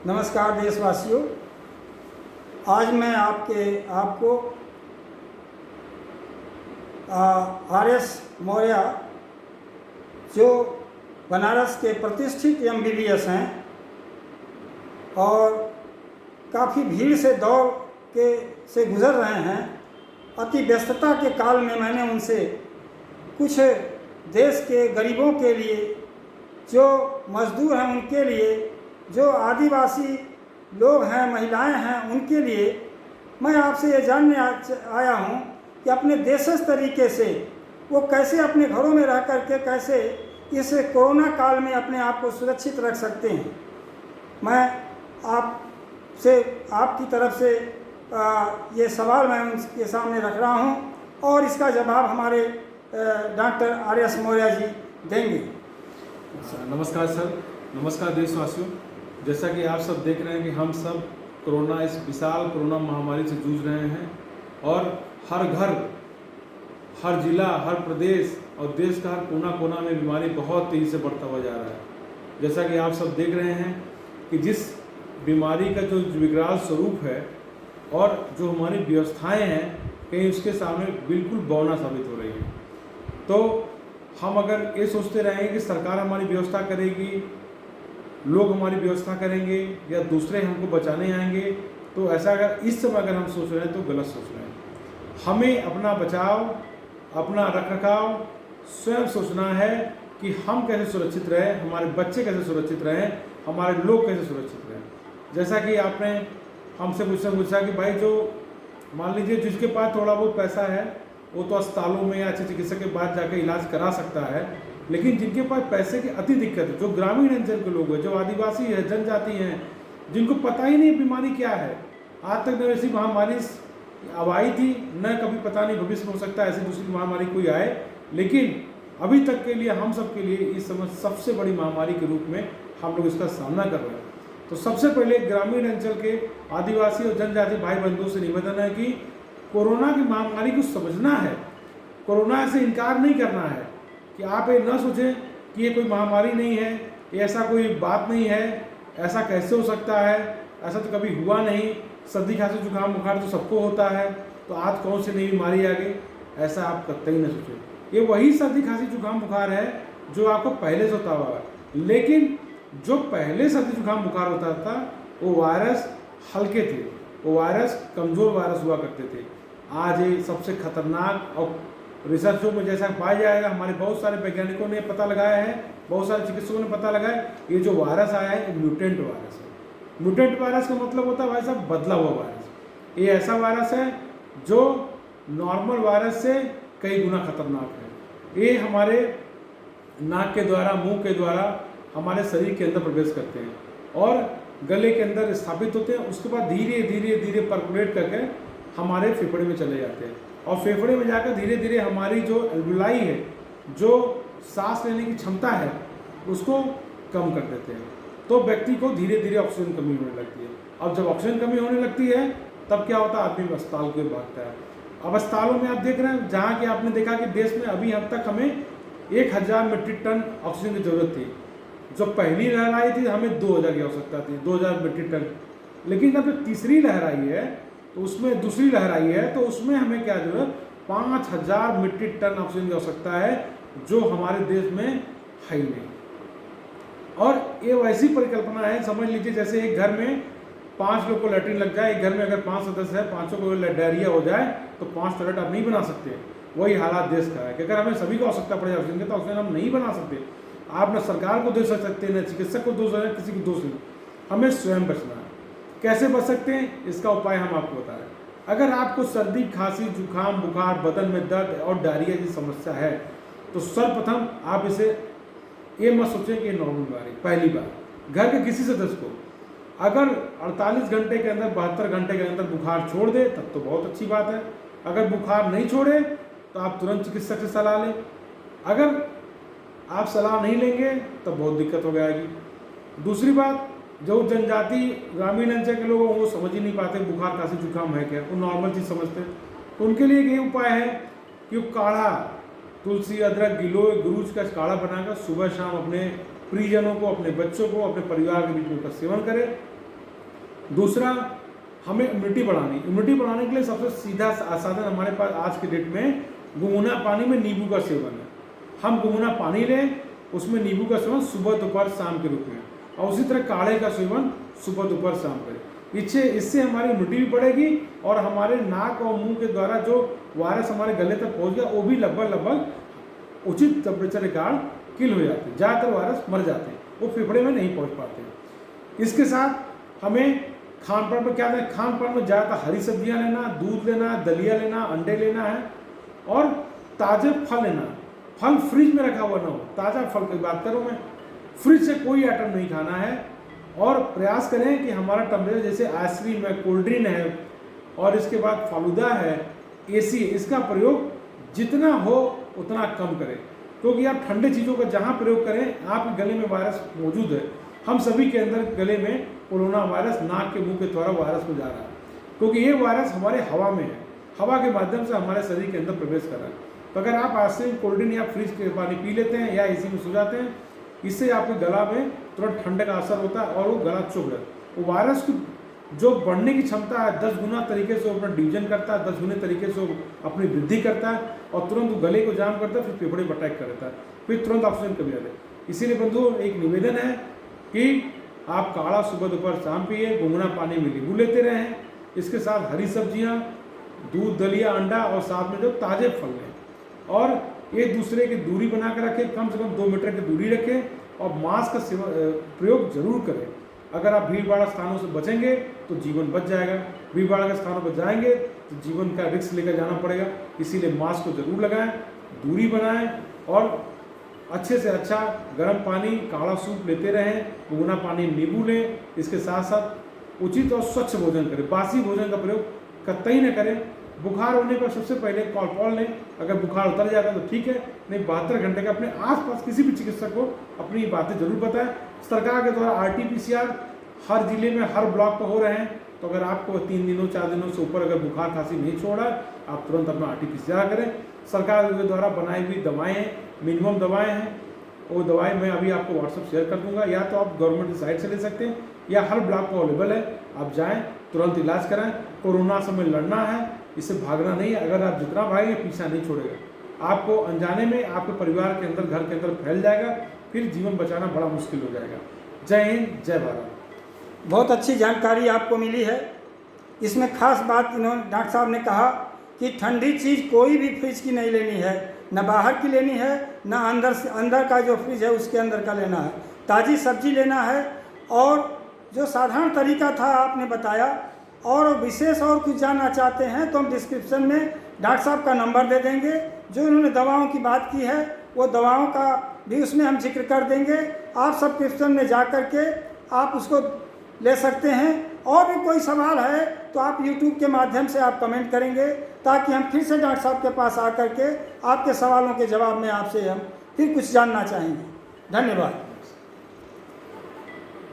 नमस्कार देशवासियों। आज मैं आपको आर.एस. मौर्य जो बनारस के प्रतिष्ठित एमबीबीएस हैं और काफ़ी भीड़ से दौड़ से गुज़र रहे हैं, अति व्यस्तता के काल में मैंने उनसे कुछ देश के गरीबों के लिए, जो मजदूर हैं उनके लिए, जो आदिवासी लोग हैं, महिलाएं हैं, उनके लिए मैं आपसे ये जानने आया हूँ कि अपने देशज तरीके से वो कैसे अपने घरों में रह कर के कैसे इस कोरोना काल में अपने आप को सुरक्षित रख सकते हैं। मैं आपकी तरफ से ये सवाल मैं उनके सामने रख रहा हूँ और इसका जवाब हमारे डॉक्टर आर.एस. मौर्य जी देंगे। नमस्कार सर, नमस्कार देशवासियों। जैसा कि आप सब देख रहे हैं कि हम सब इस विशाल कोरोना महामारी से जूझ रहे हैं और हर घर, हर जिला, हर प्रदेश और देश का हर कोना कोना में बीमारी बहुत तेज़ी से बढ़ता हुआ जा रहा है। जैसा कि आप सब देख रहे हैं कि जिस बीमारी का जो विकराल स्वरूप है और जो हमारी व्यवस्थाएं हैं, कहीं उसके सामने बिल्कुल बौना साबित हो रही है। तो हम अगर ये सोचते रहेंगे कि सरकार हमारी व्यवस्था करेगी, लोग हमारी व्यवस्था करेंगे या दूसरे हमको बचाने आएंगे, तो ऐसा अगर इस समय अगर हम सोच रहे हैं तो गलत सोच रहे हैं। हमें अपना बचाव, अपना रखरखाव स्वयं सोचना है कि हम कैसे सुरक्षित रहें, हमारे बच्चे कैसे सुरक्षित रहें, हमारे लोग कैसे सुरक्षित रहें। जैसा कि आपने हमसे पूछा कि भाई जो मान लीजिए जिसके पास थोड़ा बहुत पैसा है वो तो अस्पतालों में या अच्छे चिकित्सक के पास जाकर इलाज करा सकता है, लेकिन जिनके पास पैसे की अति दिक्कत है, जो ग्रामीण अंचल के लोग हैं, जो आदिवासी है, जनजाति हैं, जिनको पता ही नहीं बीमारी क्या है, आज तक न ऐसी महामारी अब आई थी, न कभी पता नहीं भविष्य में हो सकता है ऐसी दूसरी महामारी कोई आए, लेकिन अभी तक के लिए हम सब के लिए इस समय सबसे बड़ी महामारी के रूप में हम लोग इसका सामना कर रहे हैं। तो सबसे पहले ग्रामीण अंचल के आदिवासी और जनजाति भाई बंधुओं से निवेदन है कि कोरोना की महामारी को समझना है, कोरोना से इनकार नहीं करना है, कि आप ये न सोचें कि ये कोई महामारी नहीं है, ये ऐसा कोई बात नहीं है, ऐसा कैसे हो सकता है, ऐसा तो कभी हुआ नहीं, सर्दी खांसी जुकाम बुखार तो सबको होता है, तो आज कौन सी नई बीमारी आ गई, ऐसा आप कतई न सोचें। ये वही सर्दी खांसी जुकाम बुखार है जो आपको पहले से होता हुआ है, लेकिन जो पहले सर्दी जुकाम बुखार होता था वो वायरस हल्के थे, वो वायरस कमज़ोर वायरस हुआ करते थे। आज ये सबसे खतरनाक और रिसर्चों में जैसा पाया जाएगा, हमारे बहुत सारे वैज्ञानिकों ने पता लगाया है, बहुत सारे चिकित्सकों ने पता लगाया, ये जो वायरस आया है ये म्यूटेंट वायरस है। म्यूटेंट वायरस का मतलब होता है भाई साहब बदला हुआ वायरस। ये ऐसा वायरस है जो नॉर्मल वायरस से कई गुना खतरनाक है। ये हमारे नाक के द्वारा, मुंह के द्वारा हमारे शरीर के अंदर प्रवेश करते हैं और गले के अंदर स्थापित होते हैं, उसके बाद धीरे धीरे धीरे परकुलेट करके हमारे फेफड़े में चले जाते हैं और फेफड़े में जाकर धीरे धीरे हमारी जो एल्वेलाई है, जो सांस लेने की क्षमता है, उसको कम कर देते हैं। तो व्यक्ति को धीरे धीरे ऑक्सीजन कमी होने लगती है। अब जब ऑक्सीजन कमी होने लगती है तब क्या होता है, आदमी अस्पताल को भागता है। अब अस्पतालों में आप देख रहे हैं, जहाँ कि आपने देखा कि देश में अभी अब तक हमें 1000 मीट्रिक टन ऑक्सीजन की जरूरत थी। जो पहली लहर आई थी हमें 2000 की आवश्यकता थी, 2000 मीट्रिक टन। लेकिन अब जो तीसरी लहर आई है, तो उसमें दूसरी लहर आई है, तो उसमें हमें क्या जरूरत, 5000 मीट्रिक टन ऑक्सीजन की आवश्यकता है, जो हमारे देश में है ही नहीं। और ये वैसी परिकल्पना है, समझ लीजिए जैसे एक घर में 5 लोग को लैट्रिन लग जाए, एक घर में अगर 5 सदस्य है, 5 को डायरिया हो जाए तो 5 टॉयलेट आप नहीं बना सकते। वही हालात देश का है कि अगर हमें सभी को आवश्यकता पड़े ऑक्सीजन की, तो ऑक्सीजन हम नहीं बना सकते। आप न सरकार को दोष सकते हैं, न चिकित्सक को दोष है, किसी को दोष नहीं। हमें स्वयं बचना है। कैसे बच सकते हैं, इसका उपाय हम आपको बता रहे हैं। अगर आपको सर्दी खांसी जुकाम बुखार, बदन में दर्द और डायरिया की समस्या है, तो सर्वप्रथम आप इसे ये मत सोचें कि ये नॉर्मल बीमारी। पहली बार घर के किसी सदस्य को अगर 48 घंटे के अंदर, 72 घंटे के अंदर बुखार छोड़ दे तब तो बहुत अच्छी बात है। अगर बुखार नहीं छोड़े तो आप तुरंत चिकित्सक से सलाह लें। अगर आप सलाह नहीं लेंगे तो बहुत दिक्कत हो जाएगी। दूसरी बात, जो जनजाति ग्रामीण अंचल के लोग हैं वो समझ ही नहीं पाते बुखार खांसी जुकाम है क्या, वो नॉर्मल चीज़ समझते हैं। तो उनके लिए यही उपाय है कि वो काढ़ा, तुलसी, अदरक, गिलोय, गुरूच का काढ़ा बनाकर सुबह शाम अपने प्रियजनों को, अपने बच्चों को, अपने परिवार के बीच में उसका सेवन करें। दूसरा, हमें इम्यूनिटी बढ़ाने के लिए सबसे सीधा साधन हमारे पास आज के डेट में गुनगुना पानी में नींबू का सेवन है। हम गुनगुना पानी लें, उसमें नींबू का सेवन सुबह दोपहर शाम के रूप में, और उसी तरह काढ़े का सेवन सुबह दोपहर शाम करें। इससे हमारी इम्यूनिटी भी बढ़ेगी और हमारे नाक और मुंह के द्वारा जो वायरस हमारे गले तक पहुंच गया वो भी लगभग उचित टेम्परेचर के कारण किल हो जाते हैं। ज़्यादातर वायरस मर जाते हैं, वो फेफड़े में नहीं पहुंच पाते। इसके साथ हमें खान पान में क्या है, खान पान में ज़्यादातर हरी सब्जियां लेना, दूध लेना, दलिया लेना, अंडे लेना है और ताज़े फल लेना। फल फ्रिज में रखा हुआ ना हो, ताज़ा फल की बात करूँ मैं, फ्रिज से कोई आइटम नहीं खाना है। और प्रयास करें कि हमारा टेम्परेचर जैसे आइसक्रीम है, कोल्ड ड्रिंक है और इसके बाद फालूदा है, एसी, इसका प्रयोग जितना हो उतना कम करें, क्योंकि आप ठंडे चीज़ों का जहाँ प्रयोग करें आपके गले में वायरस मौजूद है। हम सभी के अंदर गले में कोरोना वायरस नाक के मुंह के द्वारा वायरस को जा रहा है, क्योंकि ये वायरस हमारे हवा में है, हवा के माध्यम से हमारे शरीर के अंदर प्रवेश कर रहा है। तो अगर आप आइसक्रीम, कोल्ड ड्रिंक या फ्रिज के पानी पी लेते हैं या एसी में सो जाते हैं, इससे आपके गला में तुरंत ठंडे का असर होता है और वो गला चुभ रहा है। वो वायरस की जो बढ़ने की क्षमता है 10 गुना तरीके से अपना डिवीजन करता है, 10 गुने तरीके से अपनी वृद्धि करता है और तुरंत वो गले को जाम करता है, फिर फेफड़े पर अटैक कर देता है, फिर तुरंत ऑक्सीजन कमी आती है। इसीलिए बंधुओं, एक निवेदन है कि आप काढ़ा सुबह दोपहर शाम पिए, गुनगुना पानी में नींबू लेते रहें, इसके साथ हरी सब्जियाँ, दूध, दलिया, अंडा और साथ में जो ताज़े फल लें और एक दूसरे की दूरी बना कर रखें, कम से कम 2 मीटर की दूरी रखें और मास्क का प्रयोग जरूर करें। अगर आप भीड़ भाड़ स्थानों से बचेंगे तो जीवन बच जाएगा, भीड़ भाड़ के स्थानों पर जाएंगे तो जीवन का रिस्क लेकर जाना पड़ेगा। इसीलिए मास्क को जरूर लगाएं, दूरी बनाएं और अच्छे से अच्छा गर्म पानी, काढ़ा सूप लेते रहें, गुनगुना पानी, नींबू लें। इसके साथ साथ उचित और स्वच्छ भोजन करें, बासी भोजन का प्रयोग कतई न करें। बुखार होने पर सबसे पहले कॉल लें, अगर बुखार उतर जाता है तो ठीक है, नहीं 72 घंटे का अपने आसपास किसी भी चिकित्सक को अपनी बातें जरूर बताएं। सरकार के द्वारा RT-PCR हर जिले में हर ब्लॉक पर हो रहे हैं, तो अगर आपको 3 दिनों 4 दिनों से ऊपर अगर बुखार खांसी नहीं छोड़ा है, आप तुरंत अपना RT-PCR करें। सरकार के द्वारा बनाई हुई दवाएँ हैं, मिनिमम दवाएँ हैं, वो दवाई मैं अभी आपको व्हाट्सएप शेयर कर दूंगा, या तो आप गवर्नमेंट की साइट से ले सकते हैं या हर ब्लॉक पर अवेलेबल है। आप जाएँ, तुरंत इलाज कराएं। कोरोना से हमें लड़ना है, इससे भागना नहीं है। अगर आप जितना भागेंगे पीछा नहीं छोड़ेगा, आपको अनजाने में आपके परिवार के अंदर, घर के अंदर फैल जाएगा, फिर जीवन बचाना बड़ा मुश्किल हो जाएगा। जय हिंद, जय भारत। बहुत अच्छी जानकारी आपको मिली है। इसमें खास बात इन्होंने डॉक्टर साहब ने कहा कि ठंडी चीज़ कोई भी फ्रिज की नहीं लेनी है, न बाहर की लेनी है, न अंदर का जो फ्रिज है उसके अंदर का लेना है। ताज़ी सब्जी लेना है और जो साधारण तरीका था आपने बताया। और विशेष और कुछ जानना चाहते हैं तो हम डिस्क्रिप्शन में डॉक्टर साहब का नंबर दे देंगे। जो इन्होंने दवाओं की बात की है वो दवाओं का भी उसमें हम जिक्र कर देंगे। आप सब्सक्रिप्शन में जा कर के आप उसको ले सकते हैं। और भी कोई सवाल है तो आप YouTube के माध्यम से आप कमेंट करेंगे, ताकि हम फिर से डॉक्टर साहब के पास आकर के आपके सवालों के जवाब में आपसे हम फिर कुछ जानना चाहेंगे। धन्यवाद।